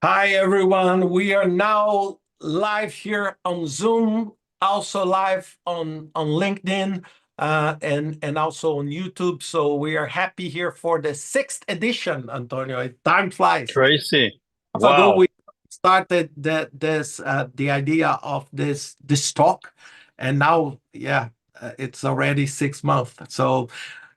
Hi, everyone. We are now live here on Zoom, also live on LinkedIn, and also on YouTube. So we are happy here for the sixth edition, Antonio. Time flies. Crazy. Months ago, Wow. we started the idea of this talk, and now, yeah, it's already 6 months. So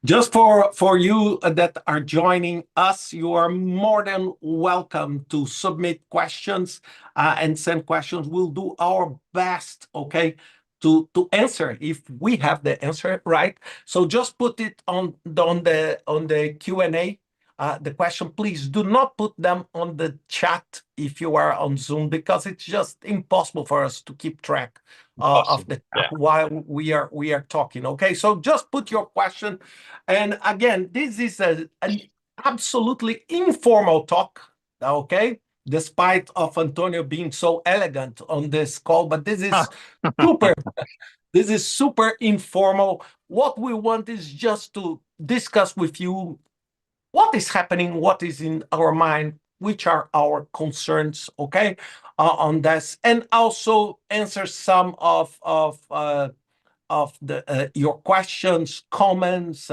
just for you that are joining us, you are more than welcome to submit questions and send questions. We'll do our best, okay, to answer if we have the answer right. So just put it on the Q&A. The question, please do not put them on the chat if you are on Zoom, because it's just impossible for us to keep track of Possible. the chat Yeah. while we are talking. Okay, so just put your question. And again, this is an absolutely informal talk, okay? Despite of Antonio being so elegant on this call, but super, this is super informal. What we want is just to discuss with you what is happening, what is in our mind, which are our concerns, okay, on this, and also answer some of the your questions, comments.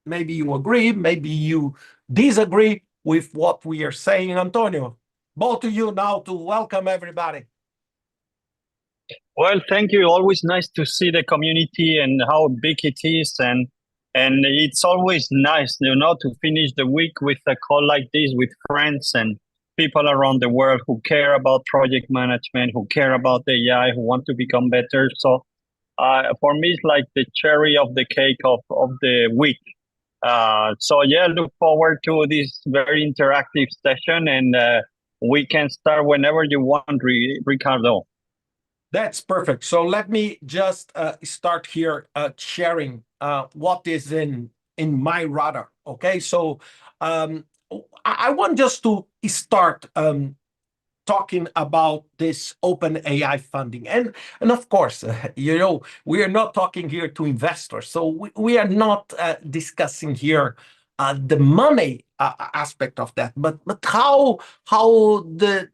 Maybe you agree, maybe you disagree with what we are saying. Antonio, both to you now to welcome everybody. Well, thank you. Always nice to see the community and how big it is, and it's always nice, to finish the week with a call like this with friends and people around the world who care about project management, who care about AI, who want to become better. So, for me, it's like the cherry of the cake of the week. So yeah, look forward to this very interactive session, and we can start whenever you want, Ricardo. That's perfect. So let me just start here sharing what is in my radar. Okay, so um, I want just to start talking about this open AI funding. And of course, we are not talking here to investors. So we are not discussing here the money aspect of that, but how the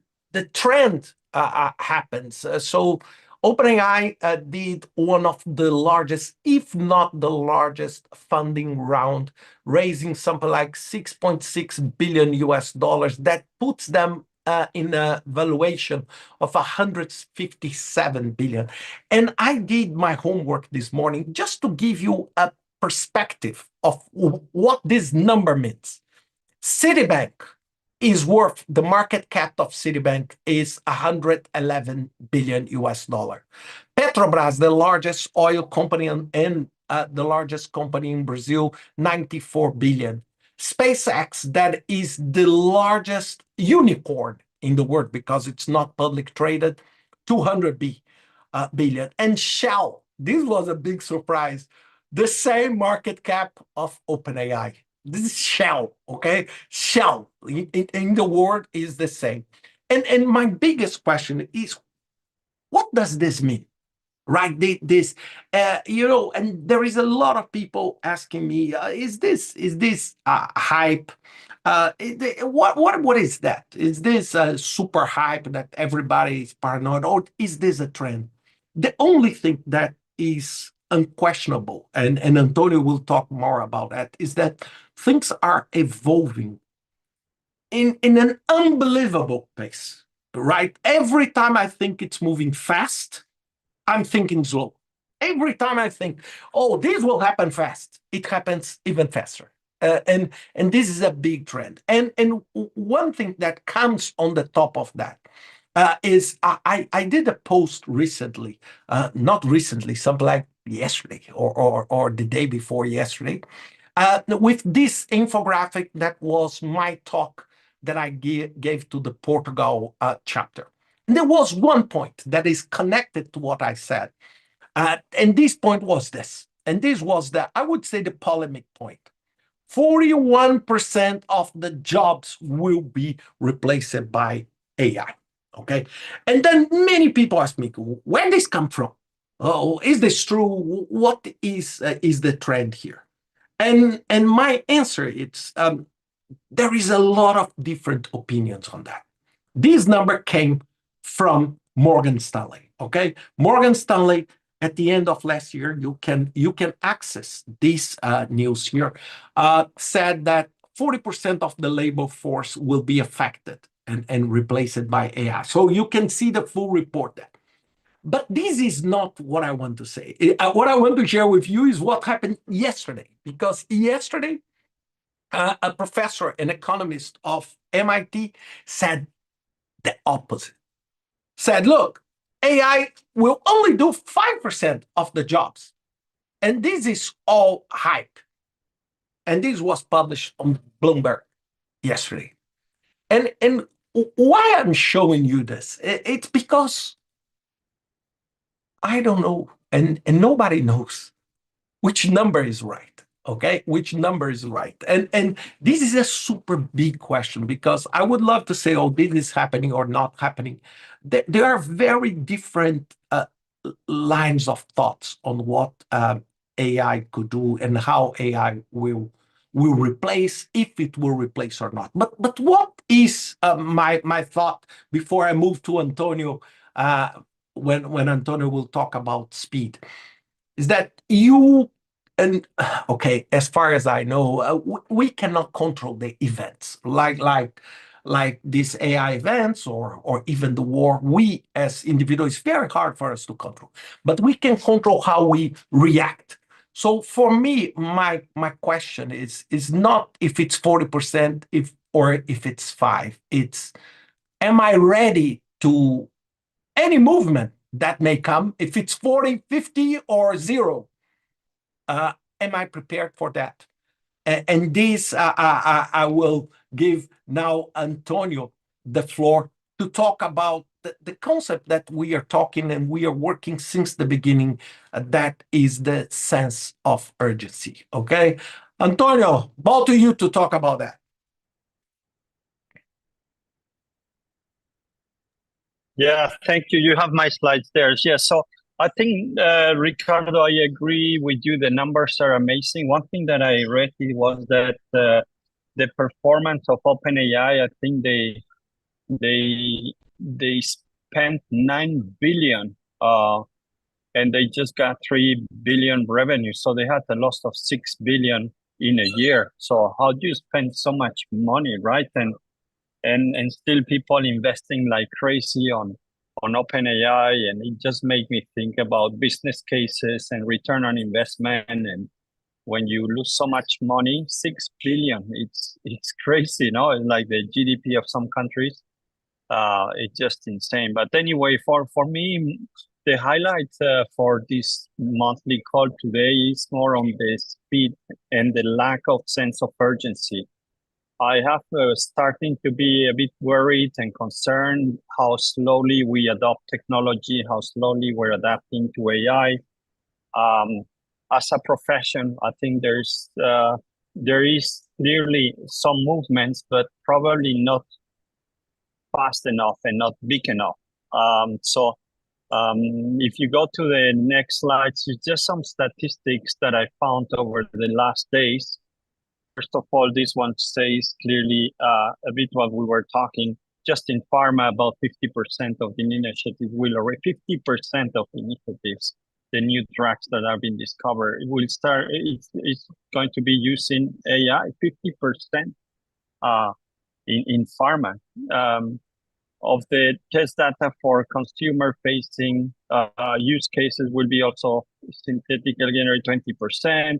trend happens. So OpenAI did one of the largest, if not the largest, funding round, raising something like 6.6 billion US dollars. That puts them in a valuation of 157 billion. And I did my homework this morning just to give you a perspective of what this number means. Citibank is worth, the market cap of Citibank is 111 billion US dollar. Petrobras, the largest oil company and the largest company in Brazil, 94 billion. SpaceX, that is the largest unicorn in the world because it's not public traded, 200 billion. And Shell, this was a big surprise, the same market cap of OpenAI. This is Shell, okay? Shell in the world is the same. And my biggest question is, what does this mean? Right, this, and there is a lot of people asking me, is this hype? What is that? Is this super hype that everybody is paranoid, or is this a trend? The only thing that is unquestionable, and Antonio will talk more about that, is that things are evolving in an unbelievable pace. Right, every time I think it's moving fast, I'm thinking slow. Every time I think, oh, this will happen fast, it happens even faster. And this is a big trend. And one thing that comes on the top of that is I did a post recently, not recently, something like yesterday or the day before yesterday, with this infographic that was my talk that I gave to the Portugal chapter. And there was one point that is connected to what I said. And this point was this. And this was I would say, the polemic point. 41% of the jobs will be replaced by AI. Okay. And then many people ask me, where this come from? Oh, is this true? What is the trend here? And my answer is there is a lot of different opinions on that. This number came from Morgan Stanley. Okay, Morgan Stanley at the end of last year, you can access this news here. Said that 40% of the labor force will be affected and replaced by AI. So you can see the full report there. But this is not what I want to say. What I want to share with you is what happened yesterday, because yesterday, a professor, an economist of MIT, said the opposite. Said, look, AI will only do 5% of the jobs. And this is all hype. And this was published on Bloomberg yesterday. And why I'm showing you this? It's because I don't know, and nobody knows which number is right. Okay, which number is right? And this is a super big question, because I would love to say, oh, this is happening or not happening. There are very different lines of thoughts on what AI could do and how AI will replace, if it will replace or not. But what is my thought before I move to Antonio, when Antonio will talk about speed, is that you and okay, as far as I know, we cannot control the events like these AI events or even the war. We as individuals, it's very hard for us to control, but we can control how we react. So for me, my question is not if it's 40%, if it's 5. It's, am I ready to any movement that may come, if it's 40, 50, or 0? Am I prepared for that? And this, I will give now Antonio the floor to talk about the concept that we are talking and we are working since the beginning. That is the sense of urgency. Okay, Antonio, ball to you to talk about that. Yeah, thank you. You have my slides there. Yeah, so I think, Ricardo, I agree with you. The numbers are amazing. One thing that I read was that the performance of OpenAI, I think they spent 9 billion, and they just got 3 billion revenue. So they had a loss of 6 billion in a year. So how do you spend so much money, right? And still people investing like crazy on OpenAI, and it just made me think about business cases and return on investment. And when you lose so much money, 6 billion, it's crazy, you know, like the GDP of some countries. It's just insane. But anyway, for me, the highlight for this monthly call today is more on the speed and the lack of sense of urgency. I have starting to be a bit worried and concerned how slowly we adopt technology, how slowly we're adapting to AI. As a profession, I think there is clearly some movements, but probably not fast enough and not big enough. If you go to the next slides, it's just some statistics that I found over the last days. First of all, this one says clearly a bit what we were talking. Just in pharma, about 50% of the initiatives will already 50% of initiatives, the new drugs that have been discovered, will start. It's going to be using AI. 50% in pharma. Of the test data for consumer-facing use cases will be also synthetically generated 20%.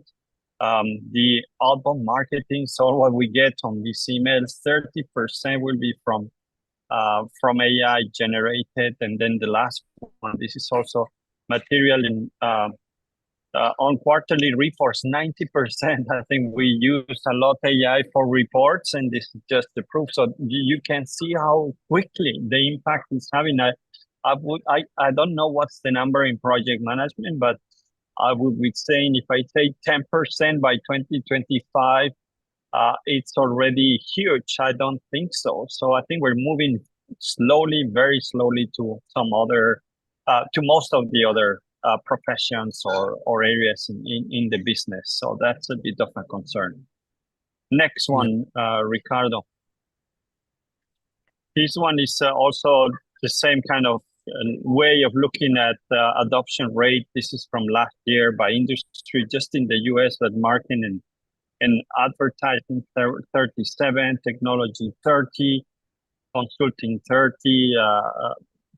The outbound marketing, so what we get on these emails, 30% will be from AI generated, and then the last one, this is also material in on quarterly reports, 90%. I think we use a lot AI for reports, and this is just the proof. So you can see how quickly the impact is having. I don't know what's the number in project management, but I would be saying if I say 10% by 2025, it's already huge. I don't think so. So I think we're moving slowly, very slowly to some other, to most of the other professions or areas in the business. So that's a bit of a concern. Next one, Ricardo. This one is also the same kind of way of looking at adoption rate. This is from last year by industry, just in the US, but marketing and advertising 37, technology 30, consulting 30.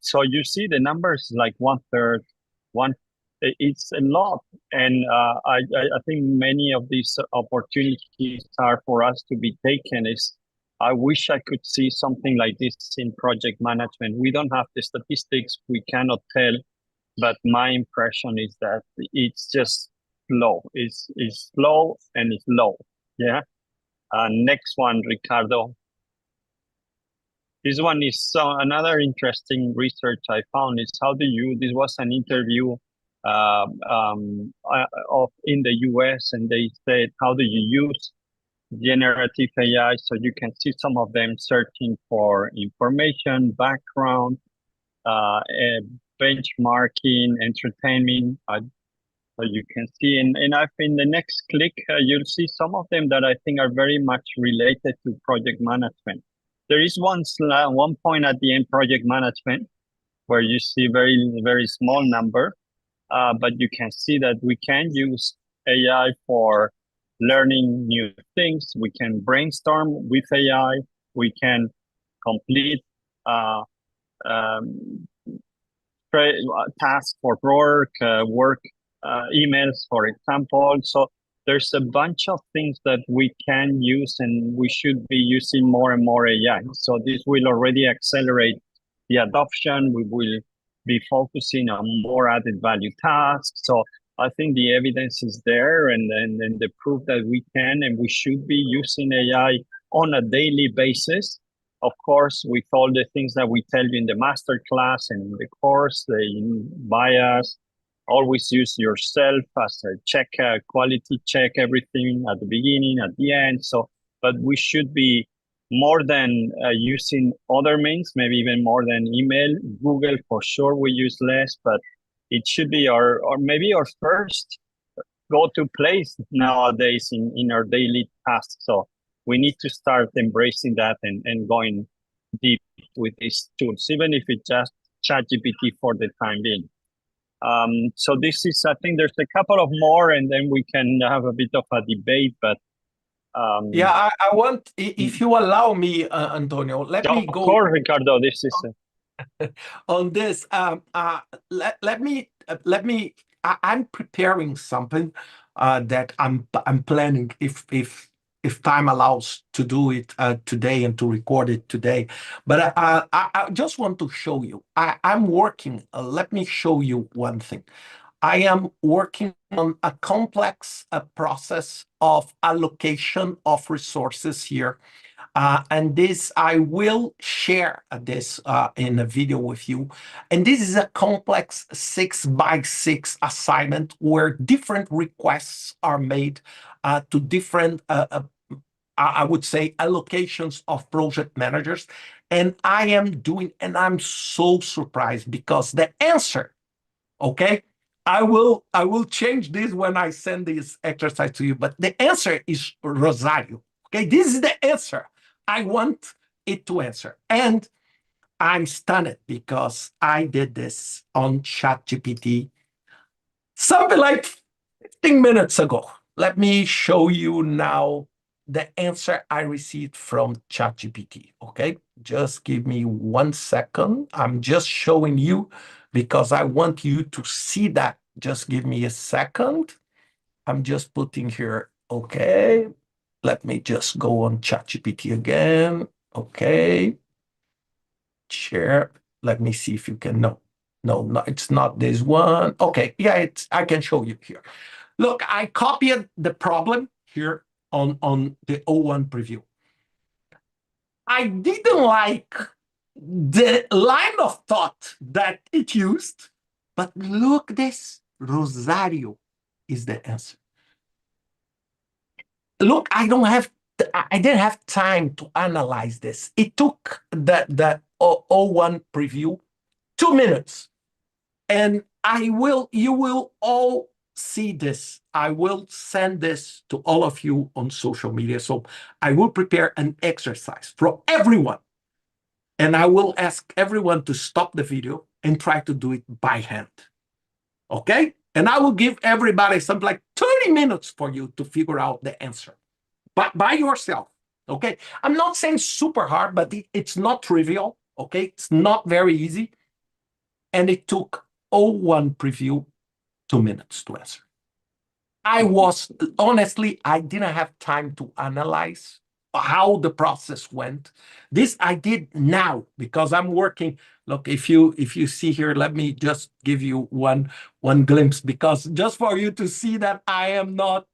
So you see the numbers like one third, one. It's a lot, and I think many of these opportunities are for us to be taken. Is I wish I could see something like this in project management. We don't have the statistics, we cannot tell, but my impression is that it's just slow. It's slow and it's low. Yeah. Next one, Ricardo. This one is another interesting research I found is how do you, this was an interview in the US, and they said, how do you use generative AI? So you can see some of them searching for information, background, benchmarking, entertainment. So you can see, and I've in the next click, you'll see some of them that I think are very much related to project management. There is one point at the end, project management, where you see very small number, but you can see that we can use AI for learning new things. We can brainstorm with AI. We can complete um, tasks for work emails, for example. So there's a bunch of things that we can use, and we should be using more and more AI. So this will already accelerate the adoption. We will be focusing on more added value tasks. So I think the evidence is there, and the proof that we can and we should be using AI on a daily basis. Of course, with all the things that we tell you in the master class and in the course, the bias, always use yourself as a check, quality check everything at the beginning, at the end. So, but we should be more than using other means, maybe even more than email. Google, for sure, we use less, but it should be or maybe our first go-to place nowadays in our daily tasks. So we need to start embracing that and going deep with these tools, even if it's just ChatGPT for the time being. So this is, I think there's a couple of more, and then we can have a bit of a debate, but Yeah, I want, if you allow me, Antonio, let me of go course, Ricardo, this is on this. Let me, I'm preparing something that I'm planning if time allows to do it today and to record it today. But I just want to show you. I'm working. Let me show you one thing. I am working on a complex process of allocation of resources here. And this, I will share this in a video with you. And this is a complex 6x6 assignment where different requests are made to different, I would say, allocations of project managers. And I am doing, and I'm so surprised because the answer, okay, I will change this when I send this exercise to you, but the answer is Rosario. Okay, this is the answer I want it to answer. And I'm stunned because I did this on ChatGPT something like 15 minutes ago. Let me show you now the answer I received from ChatGPT. Okay, just give me 1 second. I'm just showing you because I want you to see that. Just give me a second. I'm just putting here. Okay, let me just go on ChatGPT again. Okay, share. Let me see if you can. No, it's not this one. Okay, yeah, I can show you here. Look, I copied the problem here on the O1 preview. I didn't like the line of thought that it used, but look this, Rosario is the answer. Look, I didn't have time to analyze this. It took the O1 preview 2 minutes. And you will all see this. I will send this to all of you on social media. So I will prepare an exercise for everyone and I will ask everyone to stop the video and try to do it by hand. Okay? And I will give everybody something like 30 minutes for you to figure out the answer by yourself. Okay? I'm not saying super hard, but it's not trivial. Okay? It's not very easy. And it took O1 preview 2 minutes to answer. I was honestly, I didn't have time to analyze how the process went. This I did now because I'm working. Look, if you see here, let me just give you one glimpse, because just for you to see that I am not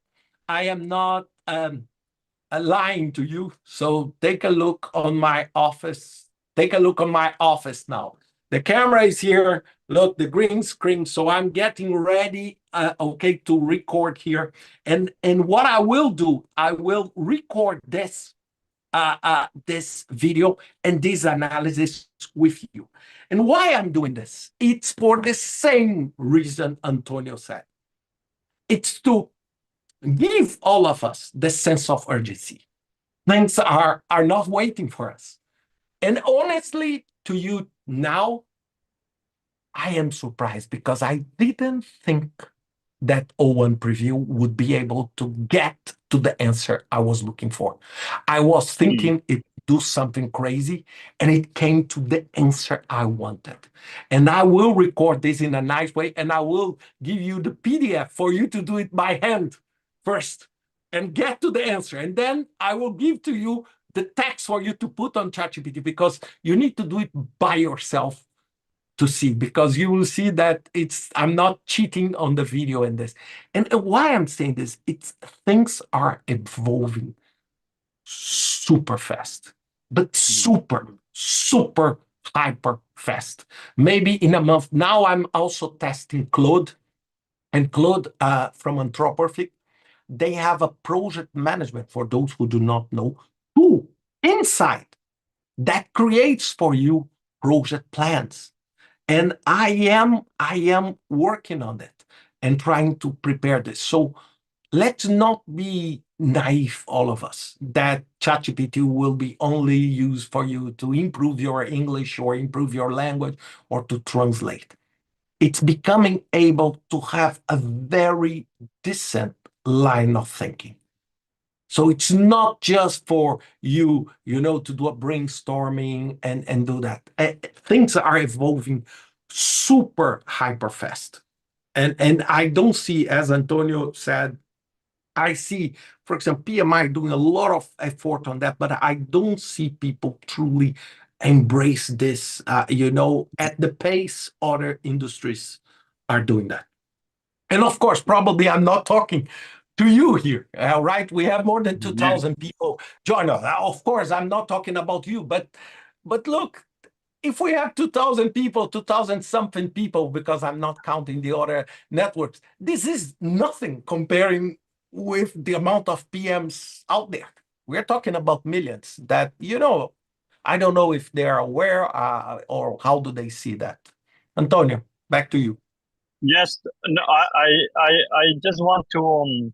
lying to you. So take a look on my office. Take a look on my office now. The camera is here. Look, the green screen. So I'm getting ready, okay, to record here. And what I will do, I will record this this video and this analysis with you. And why I'm doing this? It's for the same reason Antonio said. It's to give all of us the sense of urgency. Things are not waiting for us. And honestly, to you now, I am surprised because I didn't think that O1 preview would be able to get to the answer I was looking for. I was thinking it do something crazy, and it came to the answer I wanted. And I will record this in a nice way, and I will give you the PDF for you to do it by hand first and get to the answer. And then I will give to you the text for you to put on ChatGPT, because you need to do it by yourself to see, because you will see that I'm not cheating on the video in this. And why I'm saying this, things are evolving super fast, but super hyper fast. Maybe in a month. Now I'm also testing Claude, and Claude from Anthropic, they have a project management, for those who do not know, tool inside that creates for you project plans. And I am working on it and trying to prepare this. So let's not be naive, all of us, that ChatGPT will be only used for you to improve your English or improve your language or to translate. It's becoming able to have a very decent line of thinking. So it's not just for you, to do a brainstorming and do that. Things are evolving super hyper fast. And I don't see, as Antonio said, I see, for example, PMI doing a lot of effort on that, but I don't see people truly embrace this, at the pace other industries are doing that. And of course, probably I'm not talking to you here, right? We have more than 2,000 people join us. Of course, I'm not talking about you, but look, if we have 2,000 people, 2,000 something people, because I'm not counting the other networks, this is nothing comparing with the amount of PMs out there. We're talking about millions that, I don't know if they're aware or how do they see that. Antonio, back to you. Yes, no, I just want to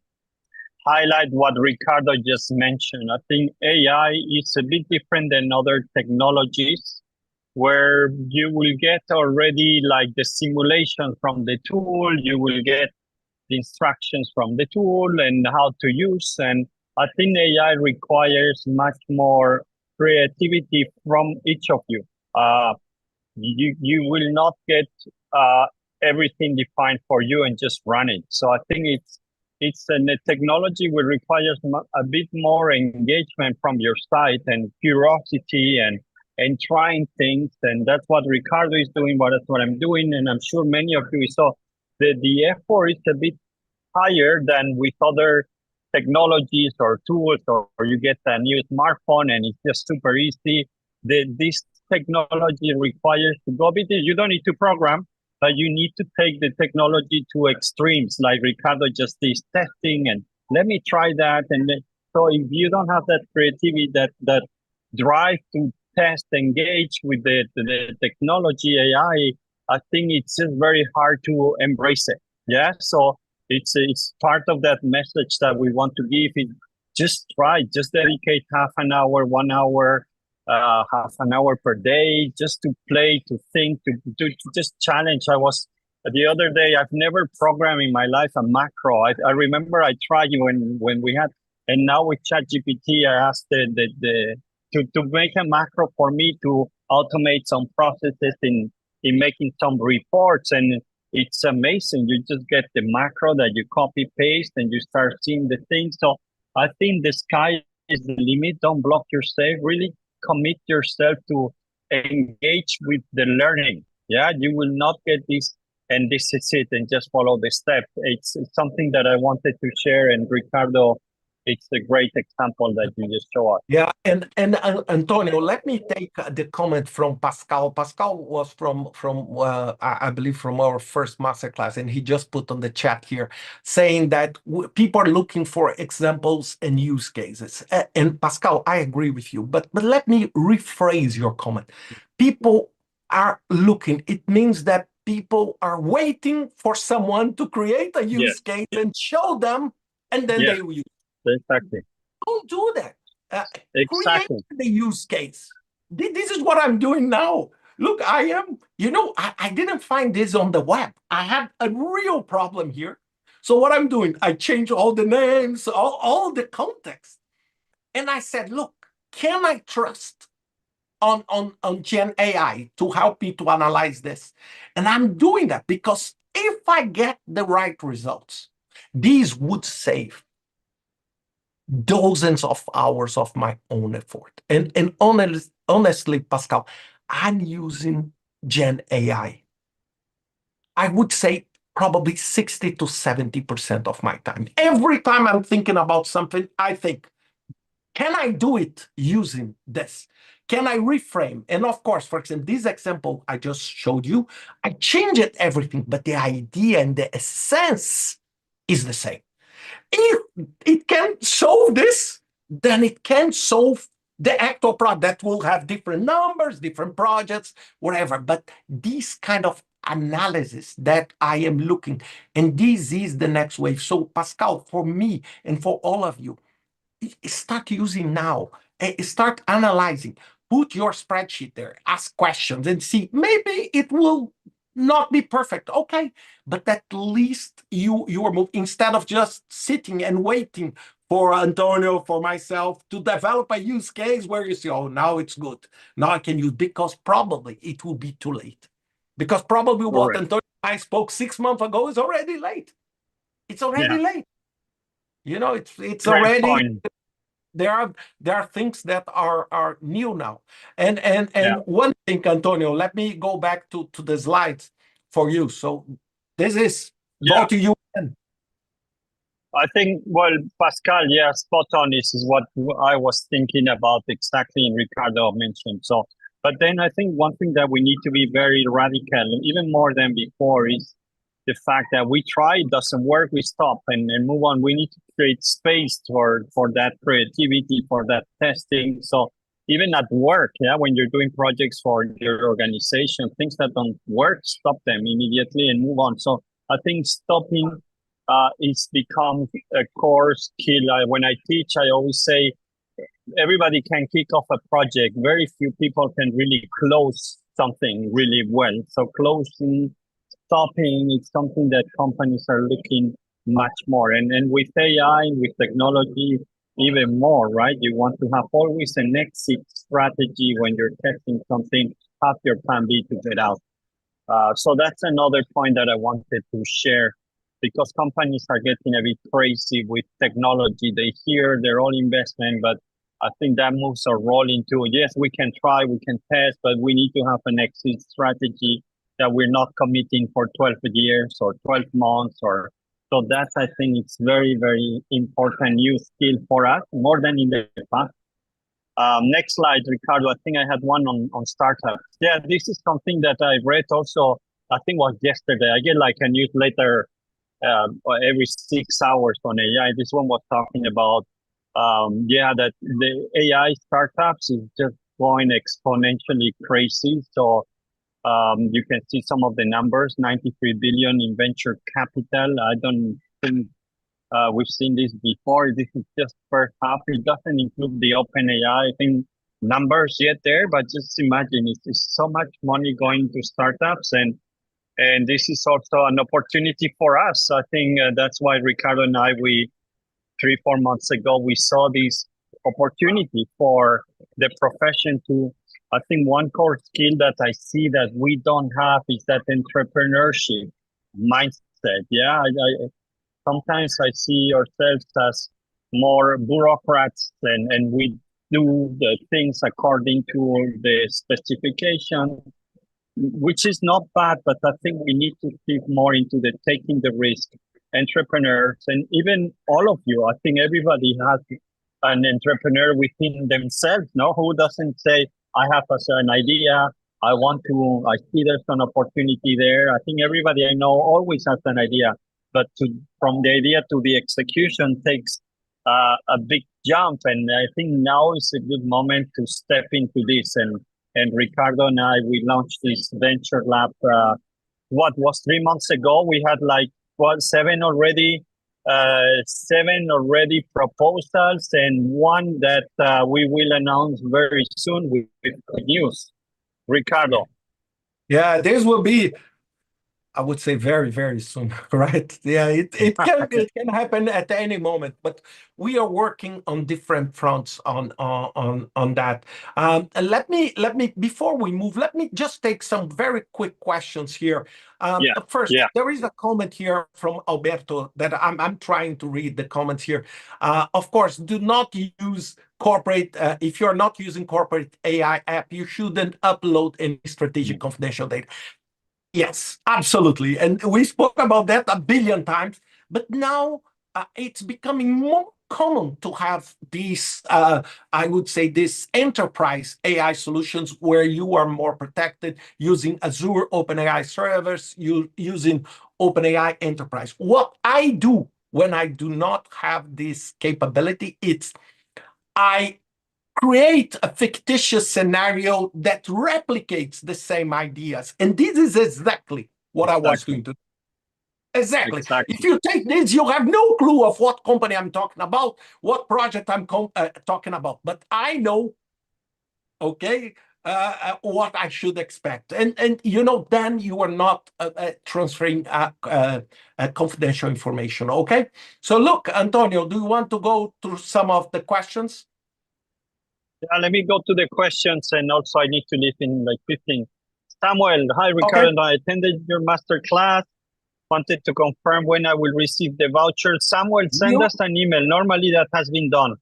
highlight what Ricardo just mentioned. I think AI is a bit different than other technologies, where you will get already like the simulation from the tool, you will get the instructions from the tool and how to use. And I think AI requires much more creativity from each of you. You will not get everything defined for you and just run it. So I think it's a technology will requires a bit more engagement from your side and curiosity and trying things. And that's what Ricardo is doing, but that's what I'm doing. And I'm sure many of you saw the effort is a bit higher than with other technologies or tools, or you get a new smartphone and it's just super easy. This technology requires to go bit. You don't need to program, but you need to take the technology to extremes, like Ricardo just is testing and let me try that. And so if you don't have that creativity, that drive to test, engage with the technology, AI, I think it's just very hard to embrace it. Yeah. So it's part of that message that we want to give. It just try, just dedicate half an hour, 1 hour, half an hour per day just to play, to think, to just challenge. I was the other day, I've never programmed in my life a macro. I remember I tried when we had, and now with ChatGPT, I asked to make a macro for me to automate some processes in making some reports. And it's amazing. You just get the macro that you copy paste and you start seeing the things. So I think the sky is the limit. Don't block yourself. Really commit yourself to engage with the learning. Yeah, you will not get this and this is it and just follow the steps. It's something that I wanted to share. And Ricardo, it's a great example that you just show us. Yeah, and Antonio, let me take the comment from Pascal. Pascal was from I believe from our first masterclass, and he just put on the chat here saying that people are looking for examples and use cases. And Pascal, I agree with you, but let me rephrase your comment. People are looking. It means that people are waiting for someone to create a use case and show them, and then they will use. Exactly. Don't do that. Exactly. Create the use case. This is what I'm doing now. Look, I didn't find this on the web. I had a real problem here. So what I'm doing, I change all the names, all the context. And I said, look, can I trust on Gen AI to help me to analyze this? And I'm doing that because if I get the right results, these would save dozens of hours of my own effort. And honestly, Pascal, I'm using Gen AI. I would say probably 60 to 70% of my time. Every time I'm thinking about something, I think, can I do it using this? Can I reframe? And of course, for example, this example I just showed you, I changed everything, but the idea and the essence is the same. If it can solve this, then it can solve the actual product that will have different numbers, different projects, whatever. But this kind of analysis that I am looking, and this is the next wave. So Pascal, for me and for all of you, start using now. Start analyzing. Put your spreadsheet there. Ask questions and see. Maybe it will not be perfect. Okay, but at least you are moving instead of just sitting and waiting for Antonio, for myself to develop a use case where you say, oh, now it's good. Now I can use, because probably it will be too late. Because probably what Antonio and I spoke 6 months ago is already late. It's already late. It's already point. there are things that are new now. And one thing, Antonio, let me go back to the slides for you. So this is go to you again. I think, well, Pascal, yeah, spot on. This is what I was thinking about exactly, and Ricardo mentioned. So, but then I think one thing that we need to be very radical, even more than before, is the fact that we try, it doesn't work, we stop and move on. We need to create space for that creativity, for that testing. So even at work, yeah, when you're doing projects for your organization, things that don't work, stop them immediately and move on. So I think stopping it's become a core skill. When I teach, I always say everybody can kick off a project. Very few people can really close something really well. So closing, stopping, it's something that companies are looking much more. And with AI, with technology, even more, right? You want to have always an exit strategy when you're testing something, have your plan B to get out. So that's another point that I wanted to share, because companies are getting a bit crazy with technology. They hear their own investment, but I think that moves our role into, yes, we can try, we can test, but we need to have an exit strategy that we're not committing for 12 years or 12 months. So that's, I think it's very, very important new skill for us, more than in the past. Next slide, Ricardo. I think I had one on startups. Yeah, this is something that I read also, I think was yesterday. I get like a newsletter every 6 hours on AI. This one was talking about, that the AI startups is just going exponentially crazy. So you can see some of the numbers, 93 billion in venture capital. I don't think we've seen this before. This is just first half. It doesn't include the OpenAI. I think numbers yet there, but just imagine it's so much money going to startups, and this is also an opportunity for us. I think that's why Ricardo and I, we 3 4 months ago, we saw this opportunity for the profession to. I think one core skill that I see that we don't have is that entrepreneurship mindset. Yeah, sometimes I see ourselves as more bureaucrats, and we do the things according to the specification, which is not bad, but I think we need to think more into the taking the risk. Entrepreneurs, and even all of you, I think everybody has an entrepreneur within themselves, no? Who doesn't say, I have an idea, I see there's an opportunity there. I think everybody I know always has an idea, but from the idea to the execution takes a big jump. And I think now is a good moment to step into this. And Ricardo and I, we launched this venture lab. What was 3 months ago? We had like seven already proposals, and one that we will announce very soon with good news. Ricardo. Yeah, this will be, I would say, very, very soon, right? Yeah, it can happen at any moment, but we are working on different fronts on that. And let me before we move, let me just take some very quick questions here. First, there is a comment here from Alberto that I'm trying to read the comments here. Of course, do not use corporate. If you're not using corporate AI app, you shouldn't upload any strategic confidential data. Yes, absolutely. And we spoke about that a billion times, but now it's becoming more common to have these, I would say, these enterprise AI solutions where you are more protected using Azure OpenAI servers, using OpenAI Enterprise. What I do when I do not have this capability, I create a fictitious scenario that replicates the same ideas. And this is exactly what I was going to do. Exactly. If you take this, you have no clue of what company I'm talking about, what project I'm talking about. But I know, okay, what I should expect. And then you are not transferring confidential information, okay? So look, Antonio, do you want to go through some of the questions? Let me go to the questions, and also I need to leave in like 15. Samuel, hi, Ricardo. Okay. I attended your master class. Wanted to confirm when I will receive the voucher. Samuel, send us an email. Normally that has been done.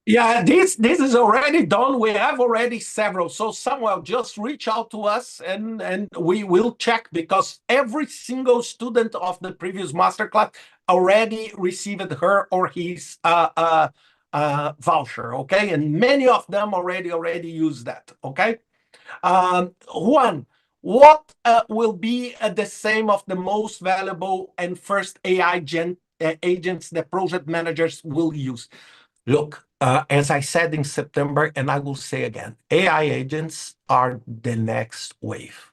Yeah, this is already done. We have already several. So Samuel, just reach out to us and we will check, because every single student of the previous masterclass already received her or his voucher, okay? And many of them already use that, okay? Juan, what will be the same of the most valuable and first AI agents that project managers will use? Look, as I said in September, and I will say again, AI agents are the next wave.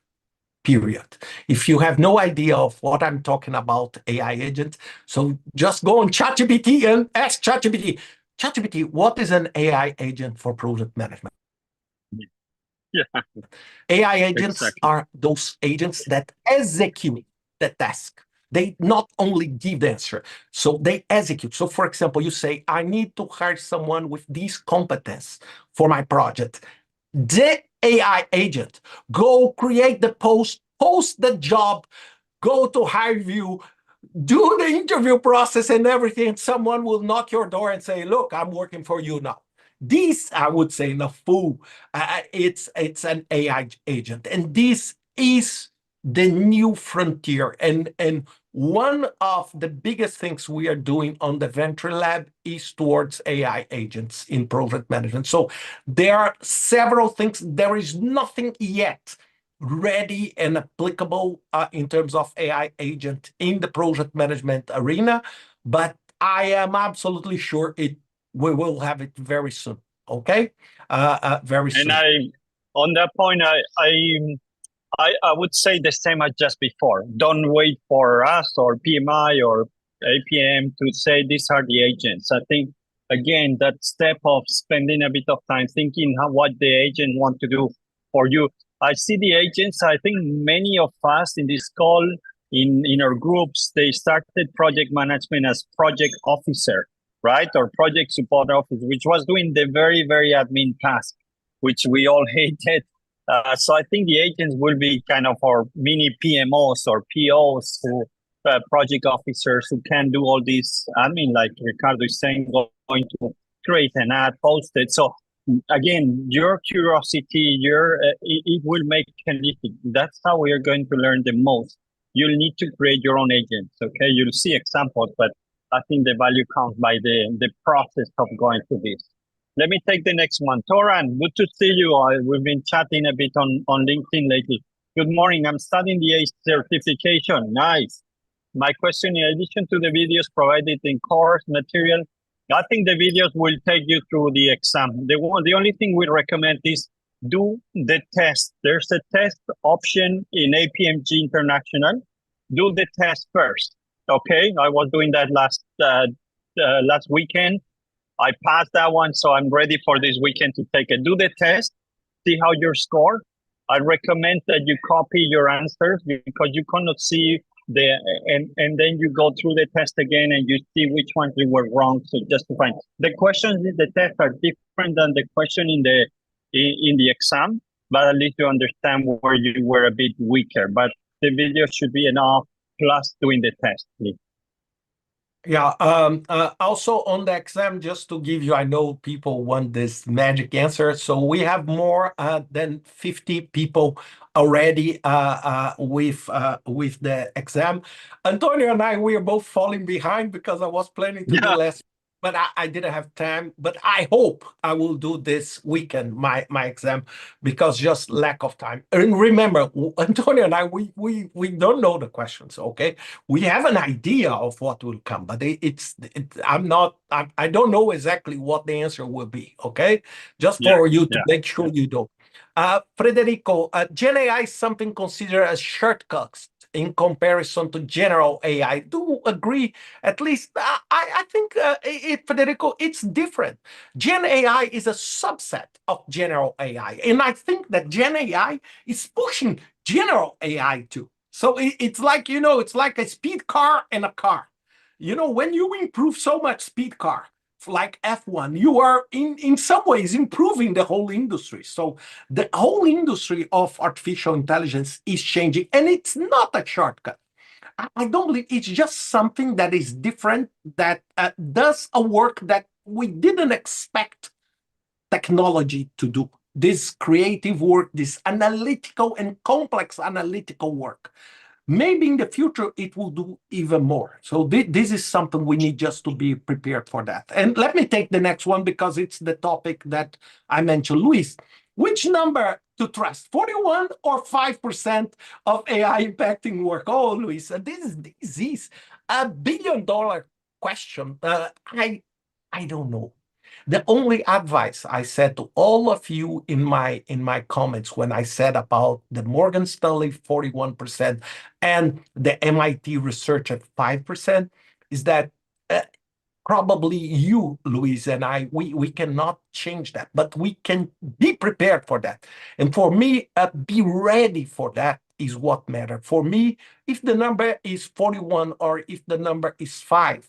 Period. If you have no idea of what I'm talking about, AI agents, so just go on ChatGPT and ask ChatGPT, what is an AI agent for project management? Yeah. AI agents are those agents that execute the task. They not only give the answer, so they execute. So, for example, you say, I need to hire someone with these competence for my project. The AI agent go create the post the job, go to HireVue, do the interview process and everything. Someone will knock your door and say, look, I'm working for you now. This, I would say, in a full, it's an AI agent. And this is the new frontier. And one of the biggest things we are doing on the Venture Lab is towards AI agents in project management. So there are several things. There is nothing yet ready and applicable in terms of AI agent in the project management arena, but I am absolutely sure we will have it very soon. Okay, very soon. And on that point, I would say the same as just before. Don't wait for us or PMI or APM to say these are the agents. I think again, that step of spending a bit of time thinking what the agent want to do for you. I see the agents, I think many of us in this call, in our groups, they started project management as project officer, right? Or project support officer, which was doing the very, very admin task, which we all hated. So I think the agents will be kind of our mini PMOs or POs who project officers who can do all these admin, like Ricardo is saying, going to create an ad, post it. So again, your curiosity, it will make anything. That's how we are going to learn the most. You'll need to create your own agents. Okay, you'll see examples, but I think the value comes by the process of going through this. Let me take the next one. Toran, good to see you. We've been chatting a bit on LinkedIn lately. Good morning. I'm studying the ACE certification. Nice. My question, in addition to the videos provided in course material, I think the videos will take you through the exam. The only thing we recommend is do the test. There's a test option in APMG International. Do the test first. Okay, I was doing that last weekend. I passed that one, so I'm ready for this weekend to take it. Do the test, see how you score. I recommend that you copy your answers because you cannot see and then you go through the test again and you see which ones you were wrong. So just to find the questions in the test are different than the question in the exam, but at least you understand where you were a bit weaker. But the video should be enough plus doing the test, please. Yeah. Also on the exam, just to give you, I know people want this magic answer. So we have more than 50 people already with the exam. Antonio and I, we are both falling behind because I was planning to do less, but I didn't have time. But I hope I will do this weekend my exam because just lack of time. And remember, Antonio and I, we don't know the questions. Okay, we have an idea of what will come, but I don't know exactly what the answer will be. Okay, just for you to make sure you know. Federico, Gen AI is something considered as shortcuts in comparison to general AI. Do agree? At least I think, Federico, it's different. Gen AI is a subset of general AI, and I think that Gen AI is pushing general AI too. So it's like, it's like a speed car and a car. When you improve so much speed car, like F1, you are in some ways improving the whole industry. So the whole industry of artificial intelligence is changing, and it's not a shortcut. I don't believe it's just something that is different, that does a work that we didn't expect technology to do. This creative work, this analytical and complex analytical work. Maybe in the future it will do even more. So this is something we need just to be prepared for that. And let me take the next one because it's the topic that I mentioned. Luis, which number to trust, 41 or 5% of AI impacting work? Oh, Luis, this is a billion-dollar question. I don't know. The only advice I said to all of you in my comments when I said about the Morgan Stanley 41% and the MIT research at 5% is that probably you, Luis, and I, we cannot change that, but we can be prepared for that. And for me, be ready for that is what matters. For me, if the number is 41 or if the number is 5,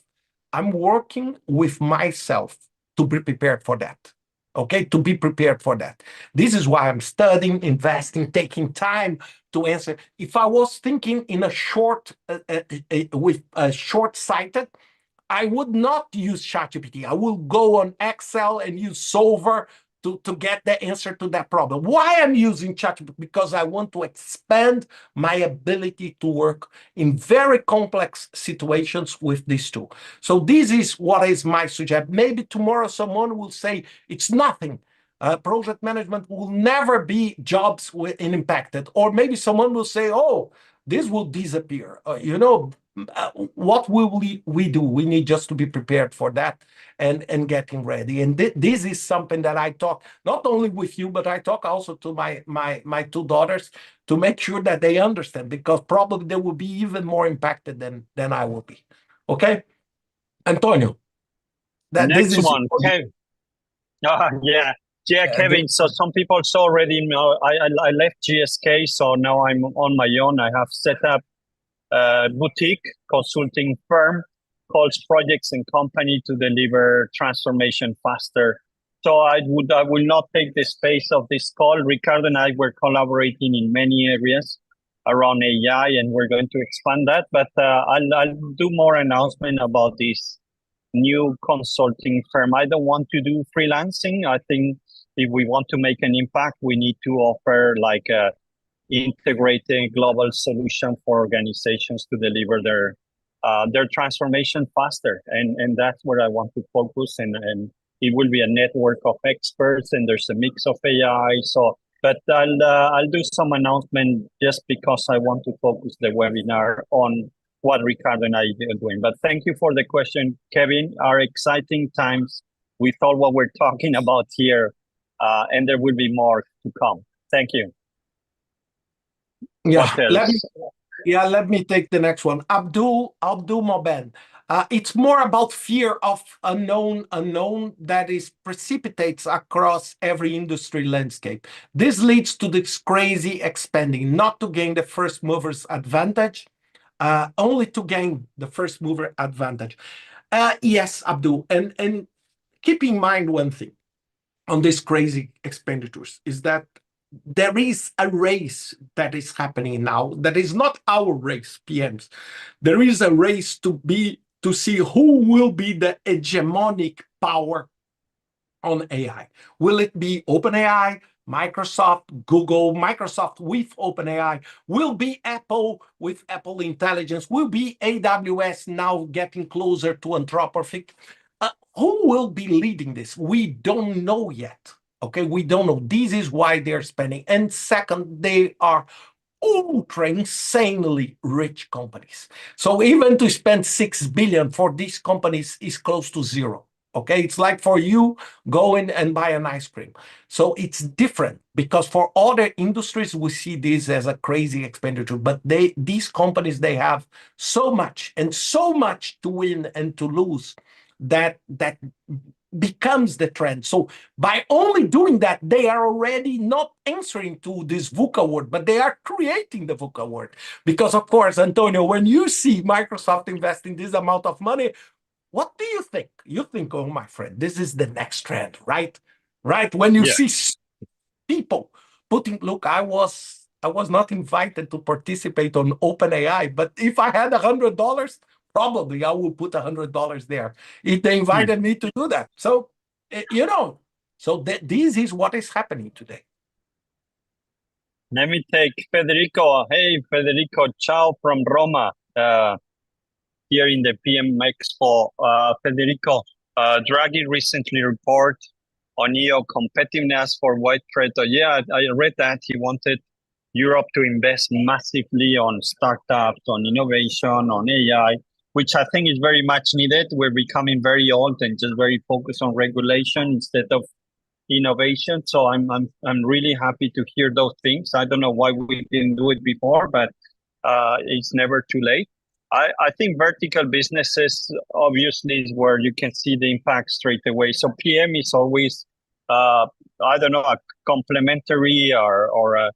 I'm working with myself to be prepared for that. Okay, to be prepared for that. This is why I'm studying, investing, taking time to answer. If I was thinking in a short-sighted, I would not use ChatGPT. I will go on Excel and use Solver to get the answer to that problem. Why I'm using ChatGPT? Because I want to expand my ability to work in very complex situations with this tool. So this is what is my suggestion. Maybe tomorrow someone will say it's nothing. Project management will never be jobs impacted. Or maybe someone will say, oh, this will disappear. What will we do? We need just to be prepared for that and getting ready. And this is something that I talk not only with you, but I talk also to my two daughters to make sure that they understand, because probably they will be even more impacted than I will be. Okay, Antonio. That this Next is one, Kevin. Yeah, this- Kevin. So some people saw already. I left GSK, so now I'm on my own. I have set up a boutique consulting firm called Projects and Company to deliver transformation faster. So I will not take the space of this call. Ricardo and I were collaborating in many areas around AI, and we're going to expand that. But I'll do more announcement about this new consulting firm. I don't want to do freelancing. I think if we want to make an impact, we need to offer like a integrated global solution for organizations to deliver their transformation faster. And that's where I want to focus. And it will be a network of experts, and there's a mix of AI. So, but I'll do some announcement just because I want to focus the webinar on what Ricardo and I are doing. But thank you for the question, Kevin. Are exciting times with all what we're talking about here, and there will be more to come. Thank you. yeah. What else? Let me take the next one. Abdul Moben. It's more about fear of unknown that is precipitates across every industry landscape. This leads to this crazy expanding, not to gain the first mover's advantage, only to gain the first mover advantage. Yes, Abdul, and keep in mind one thing on these crazy expenditures is that there is a race that is happening now that is not our race, PMs. There is a race to see who will be the hegemonic power on AI. Will it be OpenAI, Microsoft, Google, Microsoft with OpenAI? Will be Apple with Apple Intelligence? Will be AWS now getting closer to Anthropic? Who will be leading this? We don't know yet. Okay, we don't know. This is why they're spending. And second, they are ultra insanely rich companies. So even to spend 6 billion for these companies is close to zero. Okay, it's like for you going and buy an ice cream. So it's different because for other industries we see this as a crazy expenditure, but these companies, they have so much and so much to win and to lose that becomes the trend. So by only doing that, they are already not answering to this VUCA word, but they are creating the VUCA word. Because of course, Antonio, when you see Microsoft investing this amount of money, what do you think? You think, oh, my friend, this is the next trend, right? Right? When you see people putting, look, I was not invited to participate on OpenAI, but if I had $100, probably I will put $100 there if they invited me to do that. So, so this is what is happening today. Let me take Federico. Hey, Federico, ciao from Roma. Here in the PM Expo. Federico, Draghi recently reported on EU competitiveness for white trade. Yeah, I read that he wanted Europe to invest massively on startups, on innovation, on AI, which I think is very much needed. We're becoming very old and just very focused on regulation instead of innovation. So I'm really happy to hear those things. I don't know why we didn't do it before, but it's never too late. I think vertical businesses obviously is where you can see the impact straight away. So PM is always, I don't know, a complementary or a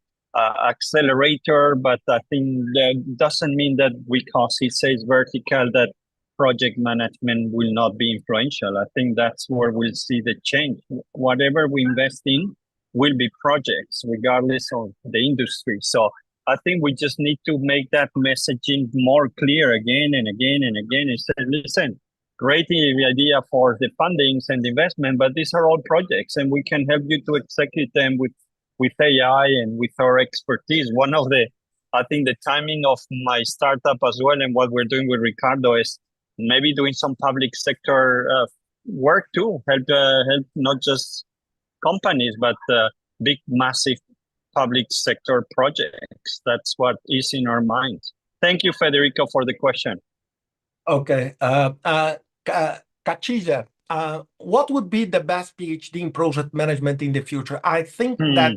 accelerator, but I think that doesn't mean that because it says vertical that project management will not be influential. I think that's where we'll see the change. Whatever we invest in will be projects, regardless of the industry. So I think we just need to make that messaging more clear again and again and again and say, listen, great idea for the fundings and the investment, but these are all projects and we can help you to execute them with AI and with our expertise. I think the timing of my startup as well and what we're doing with Ricardo is maybe doing some public sector work too, help not just companies, but big, massive public sector projects. That's what is in our minds. Thank you, Federico, for the question. Okay. Kachija, what would be the best PhD in project management in the future? I think that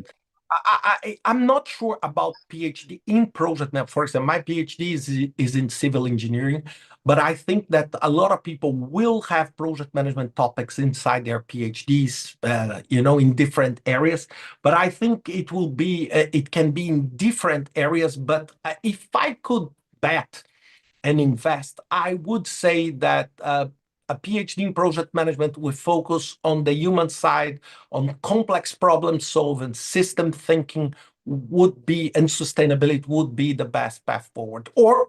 I'm not sure about PhD in project now. For example, my PhD is in civil engineering, but I think that a lot of people will have project management topics inside their PhDs, in different areas. But I think it can be in different areas. But if I could bet and invest, I would say that a PhD in project management with focus on the human side, on complex problem solving, system thinking would be, and sustainability would be the best path forward. Or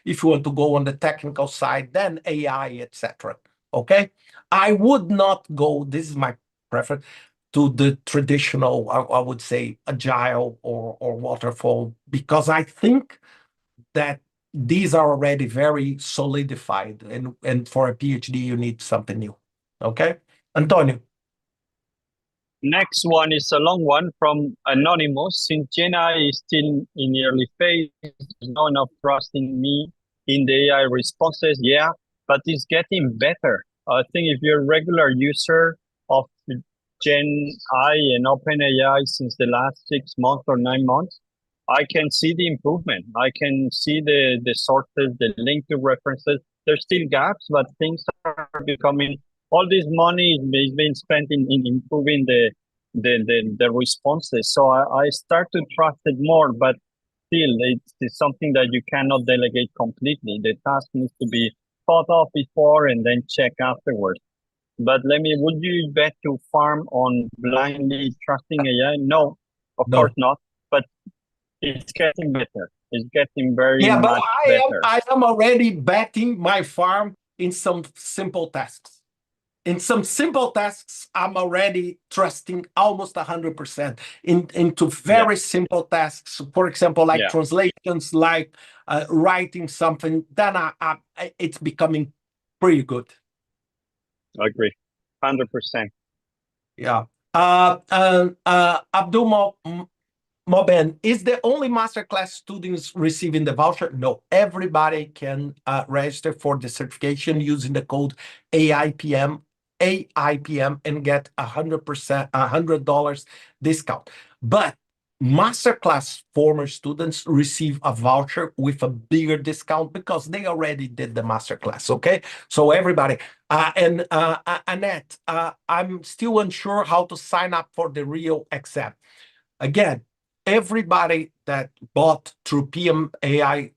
if you want to go on the technical side, then AI, etc. Okay, I would not go. This is my preference to the traditional, I would say, agile or waterfall, because I think that these are already very solidified, and for a PhD you need something new. Okay, Antonio. Next one is a long one from Anonymous. Since Gen AI is still in the early phase, there's not enough trust in me in the AI responses. Yeah, but it's getting better. I think if you're a regular user of Gen AI and OpenAI since the last 6 months or 9 months, I can see the improvement. I can see the sources, the link to references. There's still gaps, but things are becoming. All this money is being spent in improving the responses. So I start to trust it more, but still, it's something that you cannot delegate completely. The task needs to be thought of before and then check afterwards. But would you bet to farm on blindly trusting AI? No, of course No. not. But it's getting better. It's getting very Yeah, but much better. I am already betting my farm in some simple tasks. In some simple tasks, I'm already trusting almost 100% into Yeah, very simple tasks. For example, like yeah, translations, like writing something, then it's becoming pretty good. I agree. 100%. Yeah. Abdul Moben, is the only masterclass students receiving the voucher? No, everybody can register for the certification using the code AIPM, AIPM, and get 100%, $100 discount. But masterclass former students receive a voucher with a bigger discount because they already did the masterclass. Okay, so everybody. And Annette, I'm still unsure how to sign up for the real exam. Again, everybody that bought through PMAI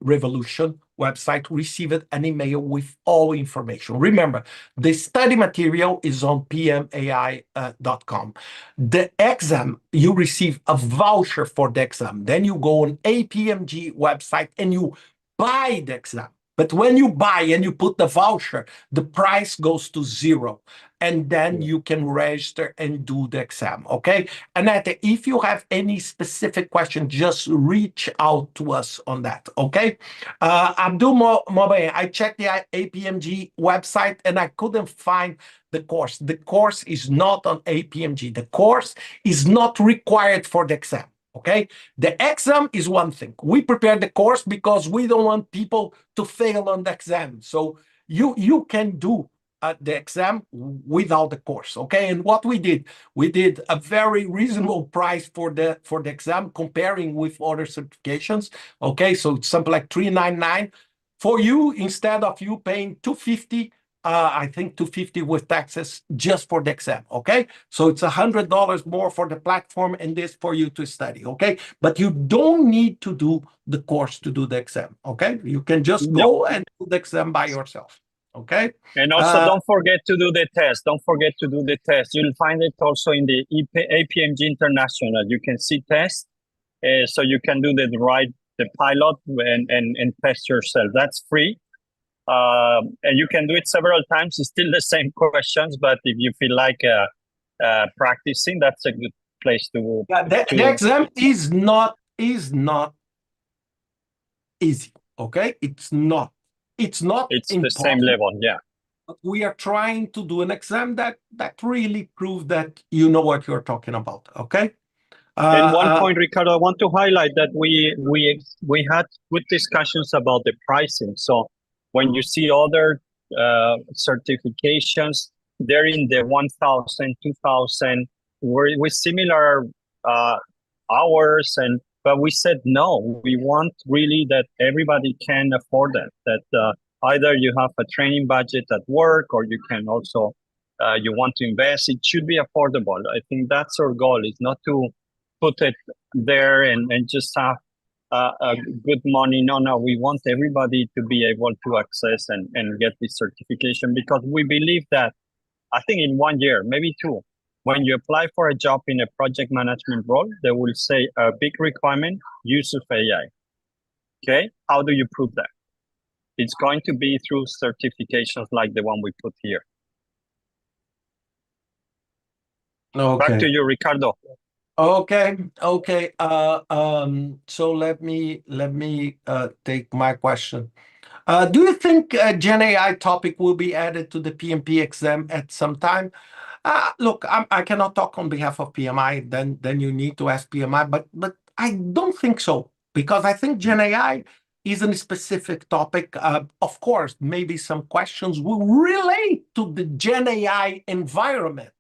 Revolution website received an email with all information. Remember, the study material is on pmai.com. The exam, you receive a voucher for the exam. Then you go on APMG website and you buy the exam. But when you buy and you put the voucher, the price goes to zero. And then you can register and do the exam. Okay. Annette, if you have any specific question, just reach out to us on that. Okay. Abdul Mobaye, I checked the APMG website and I couldn't find the course. The course is not on APMG. The course is not required for the exam. Okay, the exam is one thing. We prepare the course because we don't want people to fail on the exam. So you can do the exam without the course. Okay, and what we did a very reasonable price for the exam comparing with other certifications. Okay, so it's something like $399 for you instead of you paying $250. I think $250 with taxes just for the exam. Okay, so it's $100 more for the platform and this for you to study. Okay, but you don't need to do the course to do the exam. Okay, you can just Yeah. go and do the exam by yourself. Okay, And also, don't forget to do the test. Don't forget to do the test. You'll find it also in the APMG International. You can see tests, so you can do the pilot and test yourself. That's free. And you can do it several times. It's still the same questions, but if you feel like practicing, that's a good place to. yeah, the exam is not easy. Okay, it's not. It's not It's impossible. the same level, yeah. But we are trying to do an exam that really proves that you know what you're talking about. Okay. And one point, Ricardo, I want to highlight that we had good discussions about the pricing. So when you see other certifications, they're in the 1,000, 2,000, with similar hours, but we said no. We want really that everybody can afford it. That either you have a training budget at work, or you can also you want to invest. It should be affordable. I think that's our goal. Is not to put it there and just have good money. No. We want everybody to be able to access and get this certification, because we believe that I think in 1 year, maybe two, when you apply for a job in a project management role, they will say a big requirement, use of AI. Okay, how do you prove that? It's going to be through certifications like the one we put here. Okay. Back to you, Ricardo. Okay. So let me take my question. Do you think Gen AI topic will be added to the PMP exam at some time? Look, I cannot talk on behalf of PMI. Then you need to ask PMI. But I don't think so, because I think Gen AI isn't a specific topic. Of course, maybe some questions will relate to the Gen AI environment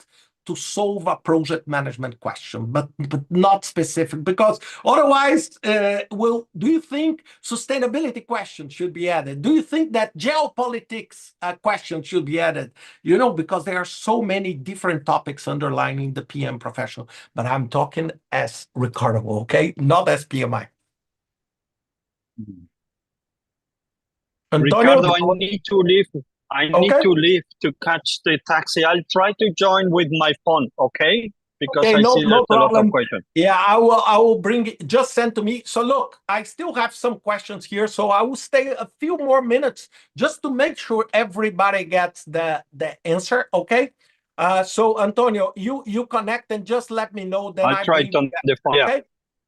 to solve a project management question, but not specific, because otherwise, do you think sustainability questions should be added? Do you think that geopolitics questions should be added? Because there are so many different topics underlining the PM professional, but I'm talking as Ricardo, okay? Not as PMI. Antonio, Ricardo, I need to leave. I need okay? to leave to catch the taxi. I'll try to join with my phone, okay? Because Okay, I no see there's a lot of problem. questions. Yeah, I will bring it. Just send to me. So look, I still have some questions here, so I will stay a few more minutes just to make sure everybody gets the answer. Okay. So Antonio, you connect and just let me know. Then I'll I try bring it on you back. the phone. Okay.